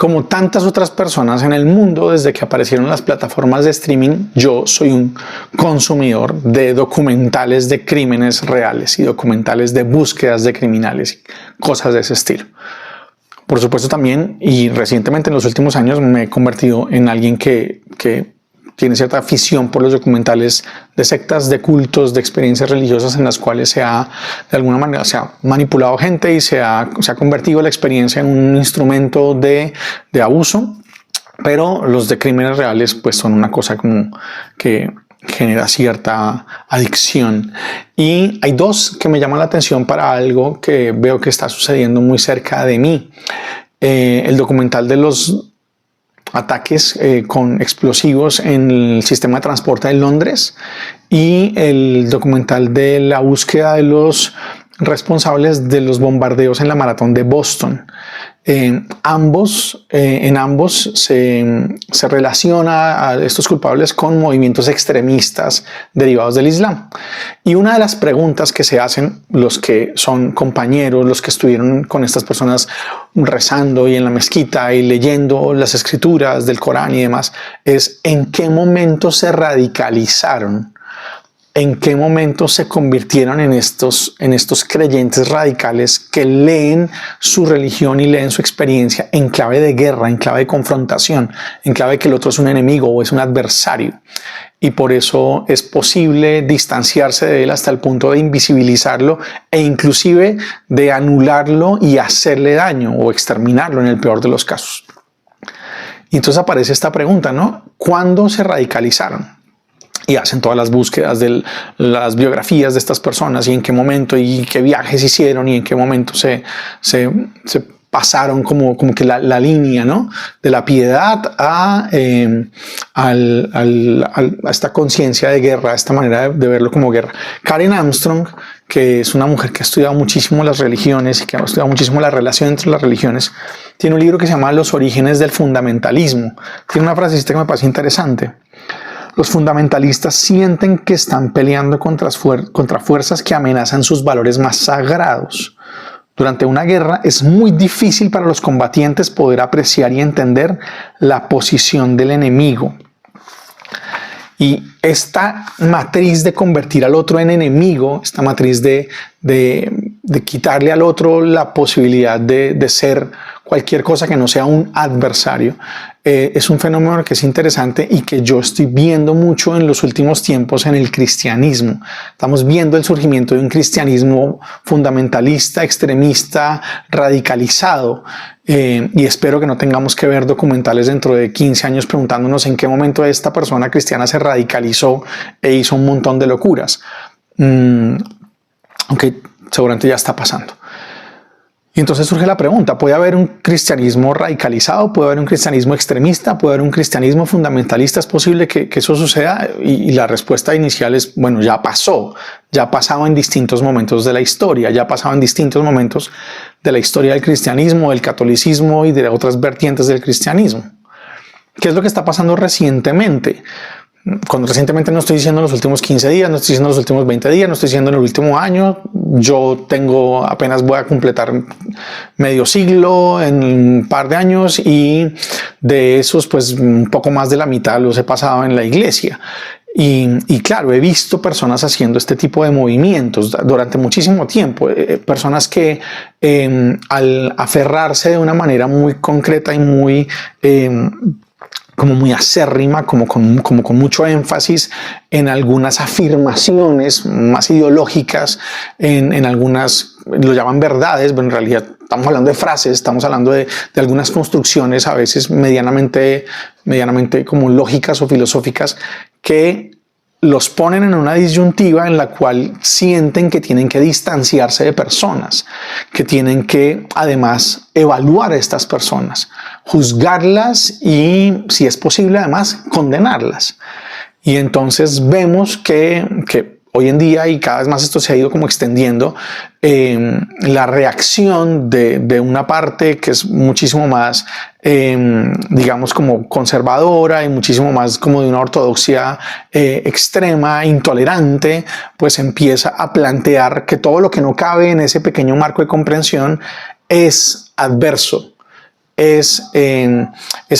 como tantas otras personas en el mundo, desde que aparecieron las plataformas de streaming, yo soy un consumidor de documentales de crímenes reales y documentales de búsquedas de criminales y cosas de ese estilo. Por supuesto también, y recientemente en los últimos años me he convertido en alguien que tiene cierta afición por los documentales de sectas, de cultos, de experiencias religiosas en las cuales de alguna manera se ha manipulado gente y se ha convertido la experiencia en un instrumento de abuso. Pero los de crímenes reales pues son una cosa como que genera cierta adicción. Y hay dos que me llaman la atención para algo que veo que está sucediendo muy cerca de mí. El documental de los ataques con explosivos en el sistema de transporte de Londres y el documental de la búsqueda de los responsables de los bombardeos en la maratón de Boston. En ambos se relaciona a estos culpables con movimientos extremistas derivados del Islam. Y una de las preguntas que se hacen los que son compañeros, los que estuvieron con estas personas rezando y en la mezquita y leyendo las escrituras del Corán y demás, es ¿en qué momento se radicalizaron? ¿En qué momento se convirtieron en estos creyentes radicales que leen su religión y leen su experiencia en clave de guerra, en clave de confrontación, en clave de que el otro es un enemigo o es un adversario? Y por eso es posible distanciarse de él hasta el punto de invisibilizarlo e inclusive de anularlo y hacerle daño o exterminarlo en el peor de los casos. Y entonces aparece esta pregunta, ¿no? ¿Cuándo se radicalizaron? Y hacen todas las búsquedas de las biografías de estas personas y en qué momento y qué viajes hicieron y en qué momento se pasaron como que la línea, ¿no? De la piedad a esta conciencia de guerra, a esta manera de verlo como guerra. Karen Armstrong, que es una mujer que ha estudiado muchísimo las religiones y que ha estudiado muchísimo la relación entre las religiones, tiene un libro que se llama Los orígenes del fundamentalismo. Tiene una frasecita que me parece interesante. Los fundamentalistas sienten que están peleando contra fuerzas que amenazan sus valores más sagrados. Durante una guerra es muy difícil para los combatientes poder apreciar y entender la posición del enemigo. Y esta matriz de convertir al otro en enemigo, esta matriz de quitarle al otro la posibilidad de ser cualquier cosa que no sea un adversario, es un fenómeno que es interesante y que yo estoy viendo mucho en los últimos tiempos en el cristianismo. Estamos viendo el surgimiento de un cristianismo fundamentalista, extremista, radicalizado. Y espero que no tengamos que ver documentales dentro de 15 años preguntándonos en qué momento esta persona cristiana se radicalizó e hizo un montón de locuras. Aunque seguramente ya está pasando. Y entonces surge la pregunta, ¿puede haber un cristianismo radicalizado? ¿Puede haber un cristianismo extremista? ¿Puede haber un cristianismo fundamentalista? ¿Es posible que eso suceda? Y la respuesta inicial es, bueno, ya pasó. Ya ha pasado en distintos momentos de la historia. Ya ha pasado en distintos momentos de la historia del cristianismo, del catolicismo y de otras vertientes del cristianismo. ¿Qué es lo que está pasando recientemente? Cuando recientemente no estoy diciendo en los últimos 15 días, no estoy diciendo en los últimos 20 días, no estoy diciendo en el último año. Yo apenas voy a completar medio siglo en un par de años y de esos pues un poco más de la mitad los he pasado en la iglesia. Y claro, he visto personas haciendo este tipo de movimientos durante muchísimo tiempo, personas que al aferrarse de una manera muy concreta y muy como muy acérrima, como con mucho énfasis en algunas afirmaciones más ideológicas, en algunas, lo llaman verdades, pero en realidad estamos hablando de frases, estamos hablando de algunas construcciones a veces medianamente como lógicas o filosóficas que los ponen en una disyuntiva en la cual sienten que tienen que distanciarse de personas, que tienen que además evaluar a estas personas, juzgarlas y, si es posible, además condenarlas. Y entonces vemos que hoy en día, y cada vez más esto se ha ido como extendiendo, la reacción de una parte que es muchísimo más, digamos, como conservadora y muchísimo más como de una ortodoxia extrema, intolerante, pues empieza a plantear que todo lo que no cabe en ese pequeño marco de comprensión es adverso, es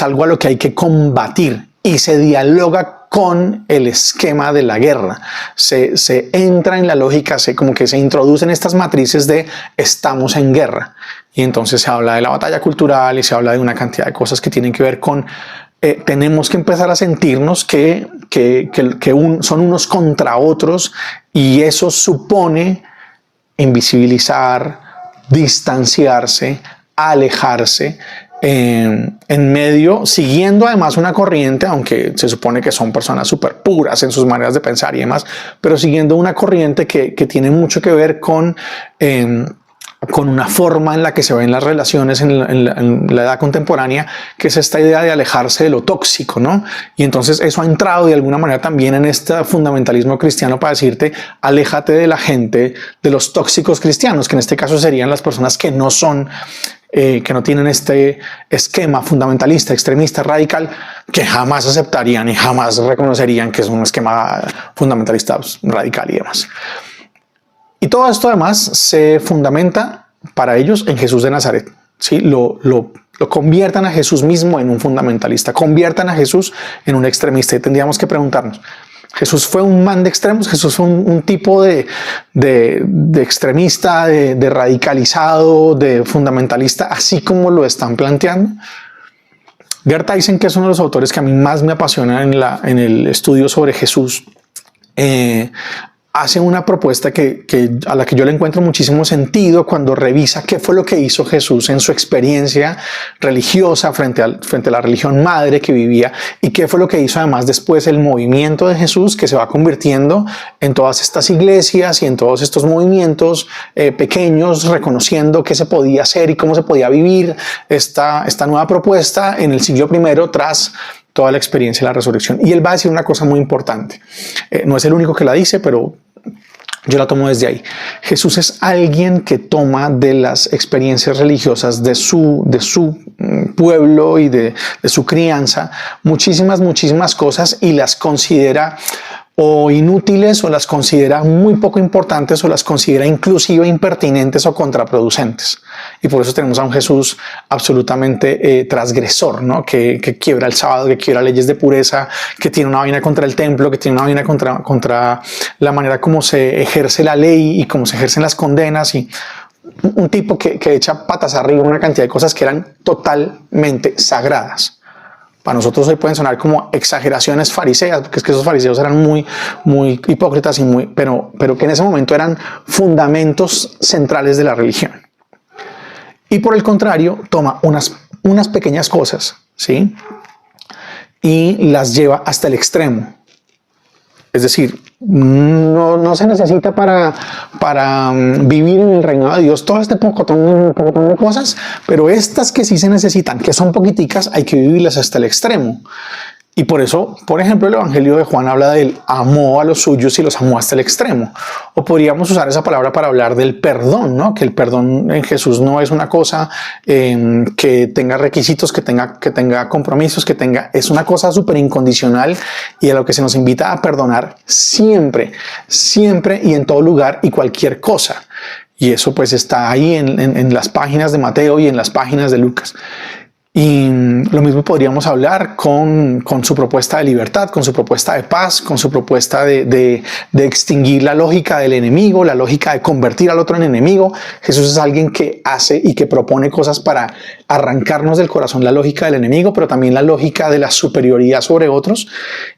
algo a lo que hay que combatir y se dialoga con el esquema de la guerra. Se entra en la lógica, como que se introducen estas matrices de estamos en guerra. Y entonces se habla de la batalla cultural y se habla de una cantidad de cosas que tienen que ver con tenemos que empezar a sentirnos que son unos contra otros, y eso supone invisibilizar, distanciarse, alejarse, en medio, siguiendo además una corriente, aunque se supone que son personas súper puras en sus maneras de pensar y demás, pero siguiendo una corriente que tiene mucho que ver con una forma en la que se ven las relaciones en la edad contemporánea, que es esta idea de alejarse de lo tóxico, ¿no? Y entonces eso ha entrado de alguna manera también en este fundamentalismo cristiano para decirte, aléjate de la gente, de los tóxicos cristianos, que en este caso serían las personas que no son, que no tienen este esquema fundamentalista, extremista, radical, que jamás aceptarían y jamás reconocerían que es un esquema fundamentalista radical y demás. Y todo esto además se fundamenta para ellos en Jesús de Nazaret. ¿Sí? Lo conviertan a Jesús mismo en un fundamentalista, conviertan a Jesús en un extremista. Y tendríamos que preguntarnos, ¿Jesús fue un man de extremos? ¿Jesús fue un tipo de extremista, de radicalizado, de fundamentalista, así como lo están planteando? Gerd Tyson, que es uno de los autores que a mí más me apasiona en el estudio sobre Jesús, hace una propuesta a la que yo le encuentro muchísimo sentido cuando revisa qué fue lo que hizo Jesús en su experiencia religiosa frente a la religión madre que vivía, y qué fue lo que hizo además después el movimiento de Jesús, que se va convirtiendo en todas estas iglesias y en todos estos movimientos pequeños, reconociendo qué se podía hacer y cómo se podía vivir esta nueva propuesta en el siglo I tras toda la experiencia de la resurrección. Y él va a decir una cosa muy importante. No es el único que la dice, pero yo la tomo desde ahí. Jesús es alguien que toma de las experiencias religiosas de su pueblo y de su crianza muchísimas cosas, y las considera o inútiles, o las considera muy poco importantes, o las considera inclusive impertinentes o contraproducentes. Y por eso tenemos a un Jesús absolutamente transgresor, ¿no? Que quiebra el sábado, que quiebra leyes de pureza, que tiene una vaina contra el templo, que tiene una vaina contra la manera como se ejerce la ley y cómo se ejercen las condenas, y un tipo que echa patas arriba una cantidad de cosas que eran totalmente sagradas. Para nosotros hoy pueden sonar como exageraciones fariseas, porque es que esos fariseos eran muy hipócritas, pero que en ese momento eran fundamentos centrales de la religión. Y por el contrario, toma unas pequeñas cosas, ¿sí? Y las lleva hasta el extremo. Es decir, no se necesita para vivir en el reino de Dios todo este pocotón de cosas, pero estas que sí se necesitan, que son poquiticas, hay que vivirlas hasta el extremo. Y por eso, por ejemplo, el Evangelio de Juan habla del amó a los suyos y los amó hasta el extremo. O podríamos usar esa palabra para hablar del perdón, ¿no? Que el perdón en Jesús no es una cosa que tenga requisitos, que tenga compromisos, es una cosa súper incondicional, y a lo que se nos invita a perdonar siempre y en todo lugar y cualquier cosa. Y eso pues está ahí en las páginas de Mateo y en las páginas de Lucas. Y lo mismo podríamos hablar con su propuesta de libertad, con su propuesta de paz, con su propuesta de extinguir la lógica del enemigo, la lógica de convertir al otro en enemigo. Jesús es alguien que hace y que propone cosas para arrancarnos del corazón la lógica del enemigo, pero también la lógica de la superioridad sobre otros.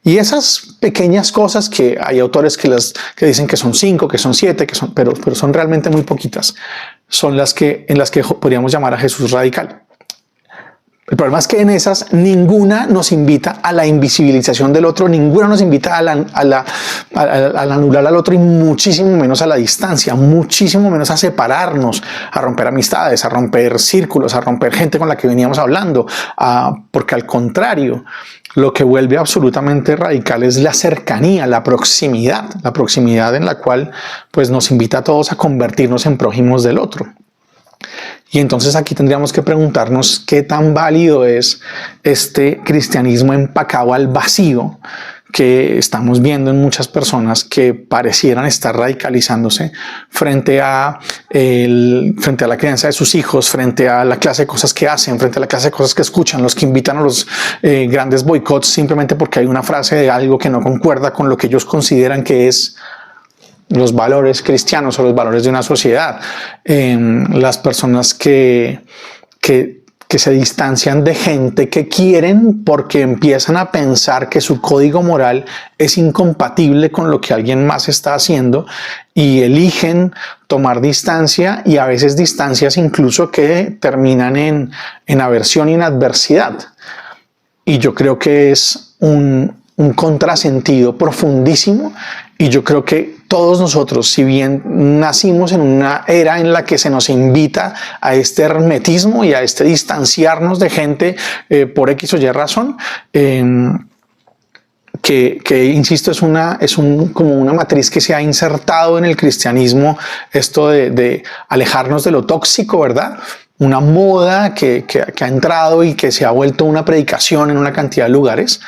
Y esas pequeñas cosas, que hay autores que dicen que son 5, que son 7, pero son realmente muy poquitas, son en las que podríamos llamar a Jesús radical. El problema es que en esas ninguna nos invita a la invisibilización del otro, ninguna nos invita al anular al otro, y muchísimo menos a la distancia, muchísimo menos a separarnos, a romper amistades, a romper círculos, a romper gente con la que veníamos hablando, porque al contrario, lo que vuelve absolutamente radical es la cercanía, la proximidad en la cual pues, nos invita a todos a convertirnos en prójimos del otro. Y entonces aquí tendríamos que preguntarnos qué tan válido es este cristianismo empacado al vacío, que estamos viendo en muchas personas que parecieran estar radicalizándose frente a la crianza de sus hijos, frente a la clase de cosas que hacen, frente a la clase de cosas que escuchan, los que invitan a los grandes boicots simplemente porque hay una frase de algo que no concuerda con lo que ellos consideran que es los valores cristianos o los valores de una sociedad. Las personas que se distancian de gente que quieren porque empiezan a pensar que su código moral es incompatible con lo que alguien más está haciendo y eligen tomar distancia, y a veces distancias incluso que terminan en aversión y en adversidad. Y yo creo que es un contrasentido profundísimo, y yo creo que todos nosotros, si bien nacimos en una era en la que se nos invita a este hermetismo y a este distanciarnos de gente por X o Y razón, que insisto, es como una matriz que se ha insertado en el cristianismo, esto de alejarnos de lo tóxico, ¿verdad? Una moda que ha entrado y que se ha vuelto una predicación en una cantidad de lugares.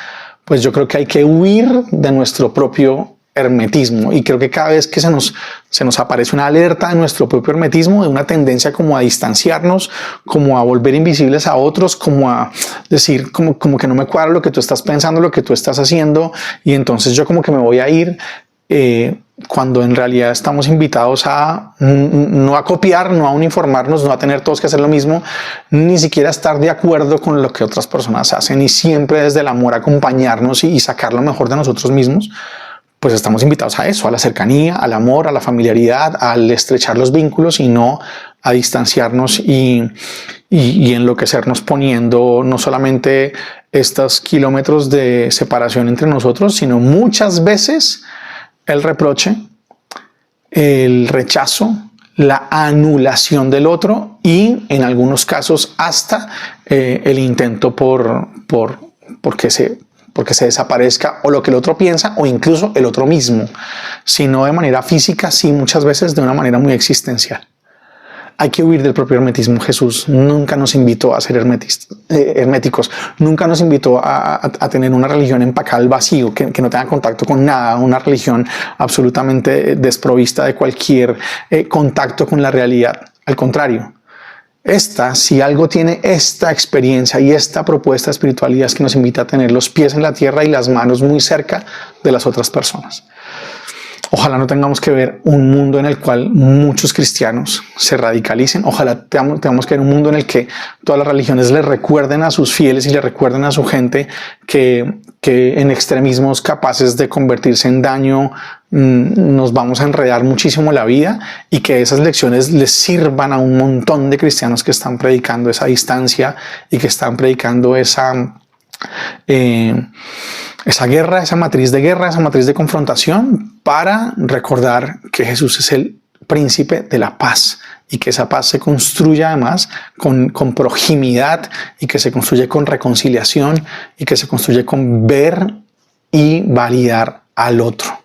Pues yo creo que hay que huir de nuestro propio hermetismo, y creo que cada vez que se nos aparece una alerta de nuestro propio hermetismo, de una tendencia como a distanciarnos, como a volver invisibles a otros, como a decir como que no me cuadra lo que tú estás pensando, lo que tú estás haciendo, y entonces yo como que me voy a ir, cuando en realidad estamos invitados a no a copiar, no a uniformarnos, no a tener todos que hacer lo mismo, ni siquiera estar de acuerdo con lo que otras personas hacen, y siempre desde el amor acompañarnos y sacar lo mejor de nosotros mismos. Pues estamos invitados a eso, a la cercanía, al amor, a la familiaridad, al estrechar los vínculos y no a distanciarnos y enloquecernos poniendo no solamente estos kilómetros de separación entre nosotros, sino muchas veces el reproche, el rechazo, la anulación del otro, y en algunos casos hasta el intento porque se desaparezca o lo que el otro piensa, o incluso el otro mismo, sino de manera física, sí, muchas veces de una manera muy existencial. Hay que huir del propio hermetismo. Jesús nunca nos invitó a ser herméticos, nunca nos invitó a tener una religión empacada al vacío, que no tenga contacto con nada, una religión absolutamente desprovista de cualquier contacto con la realidad. Al contrario, si algo tiene esta experiencia y esta propuesta de espiritualidad, es que nos invita a tener los pies en la tierra y las manos muy cerca de las otras personas. Ojalá no tengamos que ver un mundo en el cual muchos cristianos se radicalicen. Ojalá tengamos que ver un mundo en el que todas las religiones le recuerden a sus fieles y le recuerden a su gente que en extremismos capaces de convertirse en daño nos vamos a enredar muchísimo la vida, y que esas lecciones les sirvan a un montón de cristianos que están predicando esa distancia y que están predicando esa guerra, esa matriz de guerra, esa matriz de confrontación, para recordar que Jesús es el príncipe de la paz, y que esa paz se construye además con proximidad, y que se construye con reconciliación, y que se construye con ver y validar al otro.